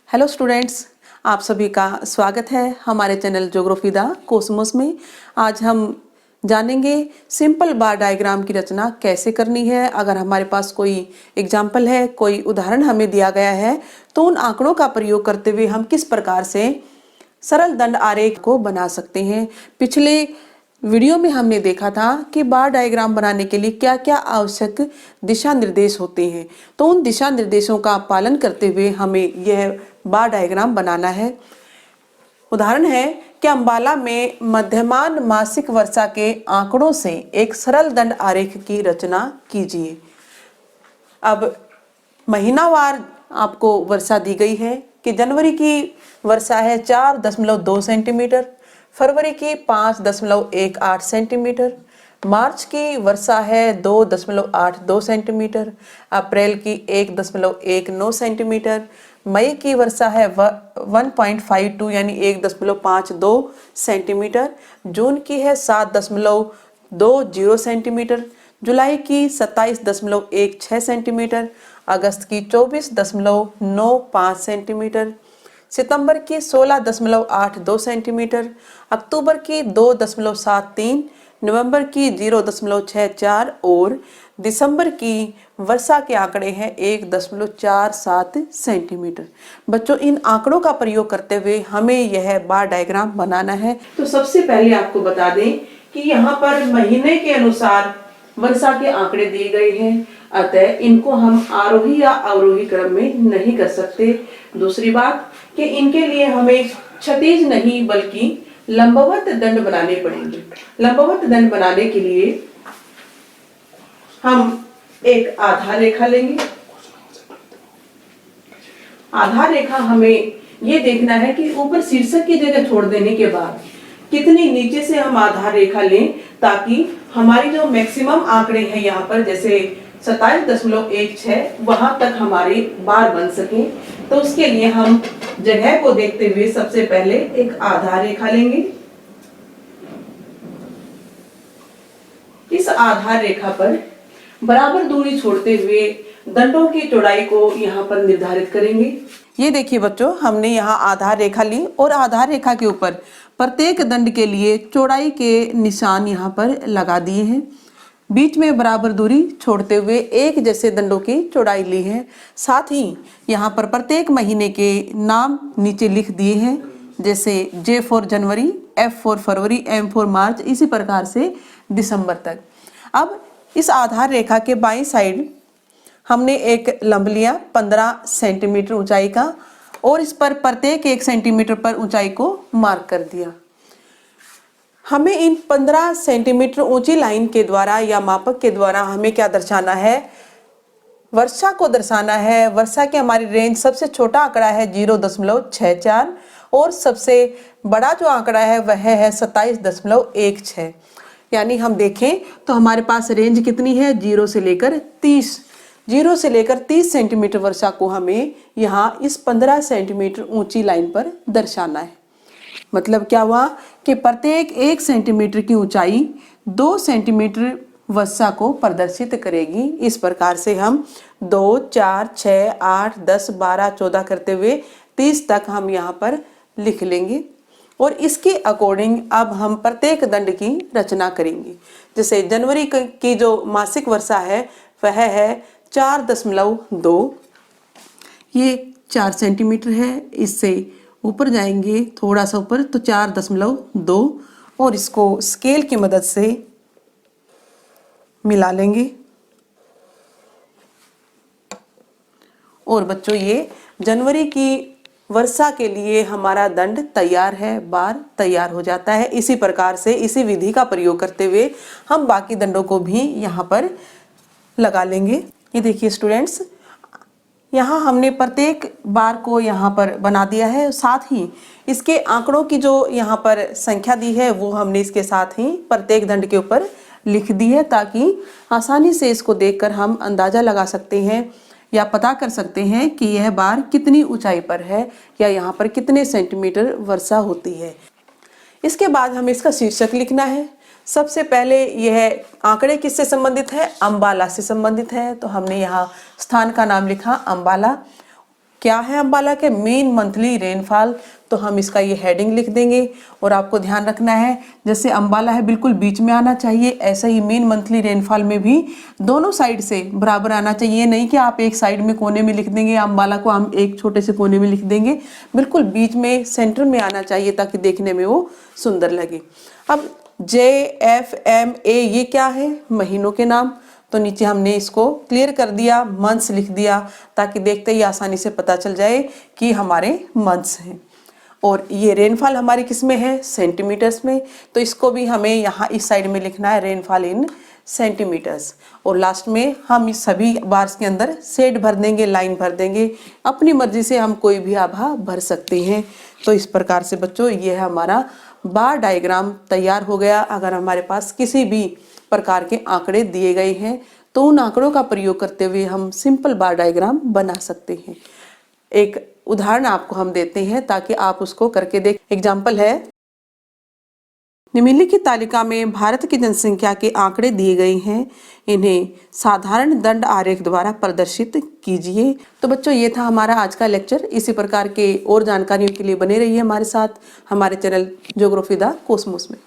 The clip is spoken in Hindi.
हेलो स्टूडेंट्स, आप सभी का स्वागत है हमारे चैनल ज्योग्राफी द कॉस्मोस में। आज हम जानेंगे सिंपल बार डायग्राम की रचना कैसे करनी है। अगर हमारे पास कोई एग्जाम्पल है, कोई उदाहरण हमें दिया गया है, तो उन आंकड़ों का प्रयोग करते हुए हम किस प्रकार से सरल दंड आरेख को बना सकते हैं। पिछले वीडियो में हमने देखा था कि बार डायग्राम बनाने के लिए क्या क्या आवश्यक दिशा निर्देश होते हैं, तो उन दिशा निर्देशों का पालन करते हुए हमें यह बार डायग्राम बनाना है। उदाहरण है कि अंबाला में मध्यमान मासिक वर्षा के आंकड़ों से एक सरल दंड आरेख की रचना कीजिए। अब महीनावार आपको वर्षा दी गई है कि जनवरी की वर्षा है 4.2 सेंटीमीटर, फरवरी की 5.18 सेंटीमीटर, मार्च की वर्षा है 2.82 सेंटीमीटर, अप्रैल की 1.19 सेंटीमीटर, मई की वर्षा है 1.52 यानी 1.52 सेंटीमीटर, जून की है 7.20 सेंटीमीटर, जुलाई की 27.16 सेंटीमीटर, अगस्त की 24.95 सेंटीमीटर, सितंबर की 16.82 सेंटीमीटर, अक्टूबर की 2.73, नवंबर की 0.64 और दिसंबर की वर्षा के आंकड़े हैं 1.47 सेंटीमीटर। बच्चों, इन आंकड़ों का प्रयोग करते हुए हमें यह बार डायग्राम बनाना है। तो सबसे पहले आपको बता दें कि यहाँ पर महीने के अनुसार वर्षा के आंकड़े दिए गए हैं, अतः इनको हम आरोही या अवरोही क्रम में नहीं कर सकते। दूसरी बात कि इनके लिए हमें क्षैतिज नहीं बल्कि लंबवत दंड बनाने पड़ेंगे। लंबवत दंड बनाने के लिए हम एक आधार रेखा लेंगे। आधार रेखा हमें ये देखना है कि ऊपर शीर्षक की जगह छोड़ देने के बाद कितनी नीचे से हम आधार रेखा लें, ताकि हमारी जो मैक्सिमम आंकड़े हैं यहाँ पर जैसे 27.16 वहां तक हमारी बार बन सके। तो उसके लिए हम जगह को देखते हुए सबसे पहले एक आधार रेखा लेंगे। इस आधार रेखा पर बराबर दूरी छोड़ते हुए दंडों की चौड़ाई को यहाँ पर निर्धारित करेंगे। ये देखिए बच्चों, हमने यहाँ आधार रेखा ली और आधार रेखा के ऊपर प्रत्येक दंड के लिए चौड़ाई के निशान यहाँ पर लगा दिए हैं। बीच में बराबर दूरी छोड़ते हुए एक जैसे दंडों की चौड़ाई ली है। साथ ही यहाँ पर प्रत्येक महीने के नाम नीचे लिख दिए हैं, जैसे J for January, F for February, M for March, इसी प्रकार से दिसंबर तक। अब इस आधार रेखा के बाईं साइड हमने एक लंब लिया 15 सेंटीमीटर ऊंचाई का और इस पर प्रत्येक 1 सेंटीमीटर पर ऊंचाई को मार्क कर दिया। हमें इन 15 सेंटीमीटर ऊंची लाइन के द्वारा या मापक के द्वारा हमें क्या दर्शाना है? वर्षा को दर्शाना है। वर्षा की हमारी रेंज सबसे छोटा आंकड़ा है 0.64 और सबसे बड़ा जो आंकड़ा है वह है 27.16। यानी हम देखें तो हमारे पास रेंज कितनी है? 0 से लेकर 30 सेंटीमीटर वर्षा को हमें यहाँ इस 15 सेंटीमीटर ऊंची लाइन पर दर्शाना है। मतलब क्या हुआ कि प्रत्येक 1 सेंटीमीटर की ऊंचाई 2 सेंटीमीटर वर्षा को प्रदर्शित करेगी। इस प्रकार से हम 2, 4, 6, 8, 10, 12, 14 करते हुए 30 तक हम यहाँ पर लिख लेंगे और इसके अकॉर्डिंग अब हम प्रत्येक दंड की रचना करेंगे। जैसे जनवरी की जो मासिक वर्षा है वह है 4.2, ये 4 सेंटीमीटर है। इससे ऊपर जाएंगे थोड़ा सा ऊपर तो 4.2 और इसको स्केल की मदद से मिला लेंगे। और बच्चों, ये जनवरी की वर्षा के लिए हमारा दंड तैयार है, बार तैयार हो जाता है। इसी प्रकार से इसी विधि का प्रयोग करते हुए हम बाकी दंडों को भी यहाँ पर लगा लेंगे। ये देखिए स्टूडेंट्स, यहाँ हमने प्रत्येक बार को यहाँ पर बना दिया है। साथ ही इसके आंकड़ों की जो यहाँ पर संख्या दी है वो हमने इसके साथ ही प्रत्येक दंड के ऊपर लिख दी है, ताकि आसानी से इसको देखकर हम अंदाजा लगा सकते हैं या पता कर सकते हैं कि यह बार कितनी ऊंचाई पर है या यहाँ पर कितने सेंटीमीटर वर्षा होती है। इसके बाद हमें इसका शीर्षक लिखना है। सबसे पहले यह आंकड़े किससे संबंधित है? अंबाला से संबंधित है, तो हमने यहाँ स्थान का नाम लिखा अंबाला। क्या है अम्बाला के मेन मंथली रेनफॉल, तो हम इसका ये हेडिंग लिख देंगे। और आपको ध्यान रखना है, जैसे अम्बाला है बिल्कुल बीच में आना चाहिए, ऐसा ही मेन मंथली रेनफॉल में भी दोनों साइड से बराबर आना चाहिए। नहीं कि आप एक साइड में कोने में लिख देंगे, अम्बाला को हम एक छोटे से कोने में लिख देंगे, बिल्कुल बीच में सेंटर में आना चाहिए ताकि देखने में वो सुंदर लगे। अब JFMA ये क्या है, महीनों के नाम, तो नीचे हमने इसको क्लियर कर दिया, मंथ्स लिख दिया ताकि देखते ही आसानी से पता चल जाए कि हमारे मंथ्स हैं। और ये रेनफॉल हमारी किस में है, सेंटीमीटर्स में, तो इसको भी हमें यहाँ इस साइड में लिखना है, रेनफॉल इन सेंटीमीटर्स। और लास्ट में हम इस सभी बार्स के अंदर शेड भर देंगे, लाइन भर देंगे, अपनी मर्जी से हम कोई भी आभा भर सकते हैं। तो इस प्रकार से बच्चों ये है हमारा बार डायग्राम तैयार हो गया। अगर हमारे पास किसी भी प्रकार के आंकड़े दिए गए हैं तो उन आंकड़ों का प्रयोग करते हुए हम सिंपल बार डायग्राम बना सकते हैं। एक उदाहरण आपको हम देते हैं ताकि आप उसको करके देख। एग्जाम्पल है, निम्नलिखित तालिका में भारत की जनसंख्या के आंकड़े दिए गए हैं, इन्हें साधारण दंड आरेख द्वारा प्रदर्शित कीजिए। तो बच्चों ये था हमारा आज का लेक्चर। इसी प्रकार के और जानकारियों के लिए बने रहिए हमारे साथ, हमारे चैनल ज्योग्राफी द कॉस्मोस में।